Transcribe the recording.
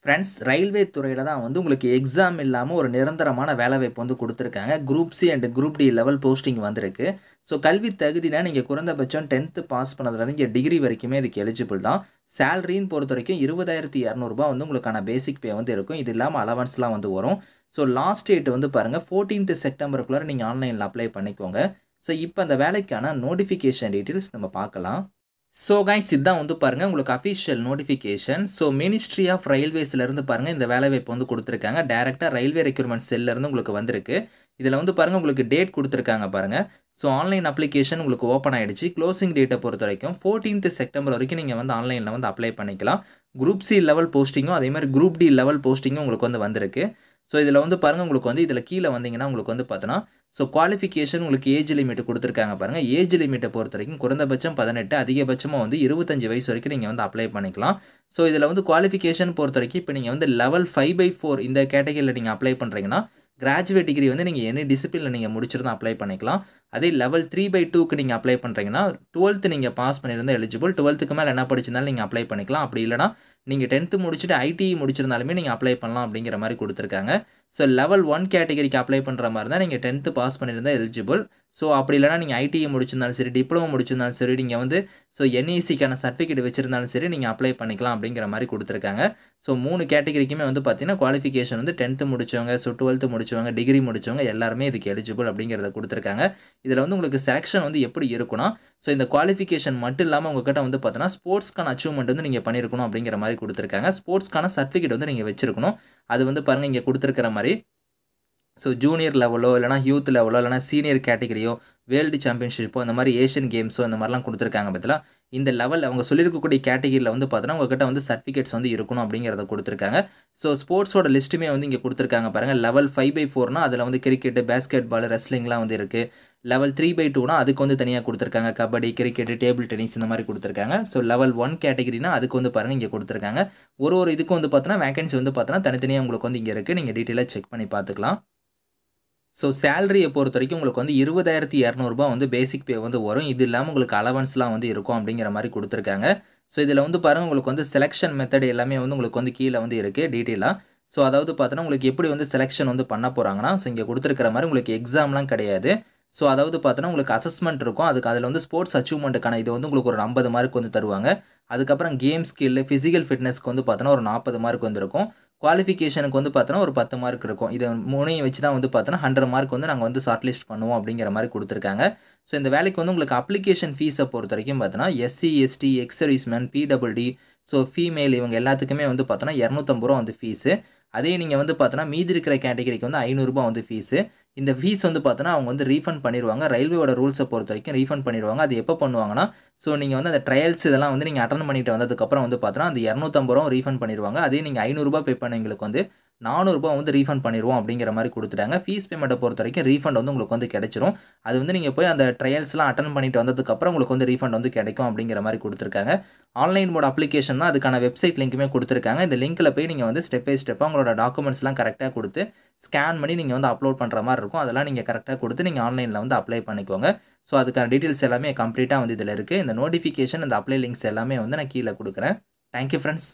Friends railway துறையில தான் வந்து உங்களுக்கு எக்ஸாம் இல்லாம ஒரு நிரந்தரமான வேலைவாய்ப்பு வந்து குடுத்துருக்காங்க. Group C and group D level posting வந்திருக்கு. ஸோ கல்வி தகுதினா நீங்க குறைந்தபட்சம் 10த் பாஸ் பண்ணதுலேருந்து இங்க டிகிரி வரைக்குமே இதுக்கு எலிஜிபிள் தான். சேலரின்னு பொறுத்தவரைக்கும் ரூ. 20,200 வந்து உங்களுக்கான பேசிக் பே வந்து இருக்கும். இது இல்லாம அலவன்ஸ்லாம் வந்து வரும். ஸோ லாஸ்ட் டேட் வந்து பாருங்க 14த் செப்டம்பருக்குள்ளார நீங்க ஆன்லைன்ல அப்ளை பண்ணிக்கோங்க. ஸோ இப்ப அந்த வேலைக்கான நோட்டிஃபிகேஷன் டீட்டெயில்ஸ் நம்ம பார்க்கலாம். ஸோ கைஸ் இதான் வந்து பாருங்க உங்களுக்கு official notification. So ministry of ரயில்வேஸ்லேருந்து பாருங்க இந்த வேலைவாய்ப்பு வந்து குடுத்துருக்காங்க. டைரக்ட்டா ரயில்வே ரெக்ரூட்மெண்ட் செல்லேருந்து உங்களுக்கு வந்திருக்கு. இதில வந்து பாருங்க உங்களுக்கு டேட் குடுத்துருக்காங்க பாருங்க. ஸோ ஆன்லைன் அப்ளிகேஷன் உங்களுக்கு ஓப்பன் ஆயிடுச்சு. க்ளோசிங் டேட்ட பொறுத்தவரைக்கும் 14த் செப்டம்பர் வரைக்கும் நீங்க வந்து ஆன்லைன்ல வந்து அப்ளை பண்ணிக்கலாம். குரூப் சி லெவல் போஸ்டிங்கும் அதே மாரி குரூப் டி லெவல் போஸ்டிங்கும் உங்களுக்கு வந்து வந்திருக்கு. ஸோ இதில வந்து பாருங்க உங்களுக்கு வந்து இதில கீழ வந்தீங்கன்னா உங்களுக்கு வந்து பார்த்தோன்னா, ஸோ குவாலிஃபிகேஷன் உங்களுக்கு ஏஜ் லிமிட் குடுத்துருக்காங்க பாருங்க. ஏஜ் லிமிட்ட பொறுத்தவரைக்கும் குறைந்தபட்சம் 18 அதிகபட்சமா வந்து 25 வயசு வரைக்கும் நீங்க வந்து அப்ளை பண்ணிக்கலாம். ஸோ இதில வந்து குவாலிஃபிகேஷன் பொறுத்தவரைக்கும் இப்ப நீங்க வந்து லெவல் 5/4 இந்த கேட்டகரில நீங்க அப்ளை பண்றீங்கன்னா, கிராஜுவேட் டிகிரி வந்து நீங்க எனி டிசிப்ளின்ல நீங்க முடிச்சிருந்தா அப்ளை பண்ணிக்கலாம். அதே லெவல் 3/2க்கு நீங்க அப்ளை பண்றீங்கன்னா, 12த் நீங்க பாஸ் பண்ணியிருந்தா எலிஜிபிள். 12க்கு மேல என்ன படிச்சிருந்தாலும் நீங்க அப்ளை பண்ணிக்கலாம். அப்படி இல்லன்னா, நீங்க 10த் முடிச்சுட்டு ஐடிஇ முடிச்சிருந்தாலுமே நீங்க அப்ளை பண்ணலாம் அப்படிங்கிற மாரி குடுத்துருக்காங்க. ஸோ லெவல் 1 கேட்டகரிக்கு அப்ளை பண்ற மாரி இருந்தா நீங்க 10த் பாஸ் பண்ணியிருந்தா எலிஜிபிள். ஸோ அப்படி இல்லன்னா நீங்க ஐடிஇ முடிச்சிருந்தாலும் சரி, டிப்ளமோ முடிச்சிருந்தாலும் சரி, நீங்க வந்து ஸோ என்இசிக்கான சர்டிஃபிகேட் வச்சிருந்தாலும் சரி, நீங்க அப்ளை பண்ணிக்கலாம் அப்படிங்கிற மாரி குடுத்துருக்காங்க. ஸோ 3 கேட்டகரிக்குமே வந்து பார்த்தீங்கன்னா, குவாலிஃபிகேஷன் வந்து 10த் முடிச்சவங்க, ஸோ 12த் முடிச்சவங்க, டிகிரி முடிச்சவங்க எல்லாருமே இதுக்கு எலிஜிபிள் அப்படிங்கிறத குடுத்துருக்காங்க. இதில வந்து உங்களுக்கு செலக்ஷன் வந்து எப்படி இருக்குன்னா, ஸோ இந்த குவாலிஃபிகேஷன் மட்டும் இல்லாம உங்ககிட்ட வந்து பார்த்தோன்னா, ஸ்போர்ட்ஸ்க்கான அச்சீவ்மென்ட் வந்து நீங்க பண்ணியிருக்கணும் அப்படிங்கிற மாரி குடுத்துருக்காங்க. ஸ்போர்ட்ஸ்க்கான சர்டிஃபிகேட் வந்து நீங்க வச்சிருக்கணும். அது வந்து பாருங்க இங்க குடுத்துருக்கிற மாரி ஸோ ஜூனியர் லெவலோ, இல்லன்னா யூத் லெவலோ, இல்லன்னா சீனியர் கேட்டகரியோ, வேர்ல்டு சாம்பியன்ஷிப்போ, இந்த மாரி ஏசியன் கேம்ஸோ இந்த மாரிலாம் குடுத்துருக்காங்க பார்த்தீங்களா? இந்த லெவல் அவங்க சொல்லியிருக்கக்கூடிய கேட்டகரில வந்து பார்த்தோன்னா, உங்ககிட்ட வந்து சர்டிஃபிகேட்ஸ் வந்து இருக்கணும் அப்படிங்கிறத குடுத்துருக்காங்க. ஸோ ஸ்போர்ட்ஸோட லிஸ்ட்டுமே வந்து இங்க குடுத்துருக்காங்க பாருங்க. லெவல் 5/4னா அதில வந்து கிரிக்கெட், பேஸ்கெட் பால், ரெஸ்லிங்லாம் வந்து இருக்கு. லெவல் 3/2னா அதுக்கு வந்து தனியா குடுத்துருக்காங்க. கபடி, கிரிக்கெட், டேபிள் டென்னிஸ் இந்த மாரி குடுத்துருக்காங்க. ஸோ லெவல் 1 கேட்டகரினா அதுக்கு வந்து பாருங்க இங்க குடுத்துருக்காங்க. ஒரு இதுக்கும் வந்து பார்த்தோன்னா, வேக்கன்சி வந்து பார்த்தோன்னா, தனித்தனியா உங்களுக்கு வந்து இங்க இருக்கு. நீங்க டீட்டெயிலா செக் பண்ணி பார்த்துக்கலாம். ஸோ சேலரிய பொறுத்தவரைக்கும் உங்களுக்கு வந்து ரூ. 20,200 வந்து பேசிக் பே வந்து வரும். இது இல்லாம உங்களுக்கு அலவன்ஸ்லாம் வந்து இருக்கும் அப்படிங்கிற மாரி குடுத்துருக்காங்க. ஸோ இதில வந்து பாருங்க உங்களுக்கு வந்து செலக்ஷன் மெத்தட் எல்லாமே வந்து உங்களுக்கு வந்து கீழ வந்து இருக்கு டீட்டெயிலா. ஸோ அதாவது பார்த்தோன்னா, உங்களுக்கு எப்படி வந்து செலக்ஷன் வந்து பண்ண போறாங்கன்னா, ஸோ இங்க குடுத்துருக்கிற மாரி உங்களுக்கு எக்ஸாம்லாம் கிடையாது. ஸோ அதாவது பார்த்தோன்னா, உங்களுக்கு அசஸ்மென்ட் இருக்கும். அதில வந்து ஸ்போர்ட்ஸ் அச்சீவ்மென்ட்க்கான இது வந்து உங்களுக்கு ஒரு 50 மார்க் வந்து தருவாங்க. அதுக்கப்புறம் கேம் ஸ்கில், பிசிக்கல் ஃபிட்னஸ்க்கு வந்து பார்த்தோன்னா, ஒரு 40 மார்க் வந்து இருக்கும். குவாலிஃபிகேஷனுக்கு வந்து பார்த்தோன்னா, ஒரு 10 மார்க் இருக்கும். இத 3யும் வச்சு தான் வந்து பார்த்தோன்னா, 100 மார்க் வந்து நாங்க வந்து ஷார்ட் லிஸ்ட் பண்ணுவோம் அப்படிங்கிற மாரி குடுத்துருக்காங்க. ஸோ இந்த வேலைக்கு வந்து உங்களுக்கு அப்ளிகேஷன் ஃபீஸ பொறுத்தவரைக்கும் பார்த்தோன்னா, SC, ST, ex serviceman, PWD, so female இவங்க எல்லாத்துக்குமே வந்து பார்த்தோன்னா, ரூ. 250 வந்து ஃபீஸு. அதே நீங்க வந்து பார்த்தோன்னா, மீதி இருக்கிற கேட்டகரிக்கு வந்து ரூ. 500 வந்து ஃபீஸு. இந்த ஃபீஸ் வந்து பார்த்தோன்னா, அவங்க வந்து ரீஃபண்ட் பண்ணிருவாங்க. ரயில்வேயோட ரூல்ஸ பொறுத்தவரைக்கும் ரீஃபண்ட் பண்ணிருவாங்க. அது எப்ப பண்ணுவாங்கன்னா, ஸோ நீங்க வந்து அந்த ட்ரையல்ஸ் இதெல்லாம் வந்து நீங்க அட்டெண்ட் பண்ணிட்டு வந்ததுக்கப்புறம் வந்து பார்த்தோன்னா, அந்த ரூ. 250 ரீஃபண்ட் பண்ணிருவாங்க. அதே நீங்க ரூ. 500 பே பண்ணவங்களுக்கு வந்து ரூ. 400 வந்து ரீஃபண்ட் பண்ணிருவோம் அப்படிங்கிற மாரி குடுத்துட்டாங்க. ஃபீஸ் பேமெண்ட்ட பொறுத்தவரைக்கும் ரீஃபண்ட் வந்து உங்களுக்கு வந்து கிடைச்சிரும். அது வந்து நீங்க போய் அந்த ட்ரையல்ஸ்லாம் அட்டெண்ட் பண்ணிட்டு வந்ததுக்கப்புறம் உங்களுக்கு வந்து ரீஃபண்ட் வந்து கிடைக்கும் அப்படிங்கிற மாரி குடுத்துருக்காங்க. ஆன்லைன் மோட் அப்ளிகேஷன் தான் அதுக்கான வெப்சைட் லிங்க்குமே குடுத்துருக்காங்க. இந்த லிங்க்ல போய் நீங்க வந்து ஸ்டெப் பை ஸ்டெப்பா உங்களோட டாக்குமெண்ட்ஸ்லாம் கரெக்ட்டா குடுத்து, ஸ்கேன் பண்ணி நீங்க வந்து அப்லோட் பண்ற மாரி இருக்கும். அதெல்லாம் நீங்க கரெக்ட்டா குடுத்து நீங்க ஆன்லைன்ல வந்து அப்ளை பண்ணிக்கோங்க. ஸோ அதுக்கான டீட்டெயில்ஸ் எல்லாமே கம்ப்ளீட்டா வந்து இதில இருக்கு. இந்த நோட்டிஃபிகேஷன், இந்த அப்ளை லிங்க்ஸ் எல்லாமே வந்து நான் கீழ குடுக்குறேன். Thank you friends.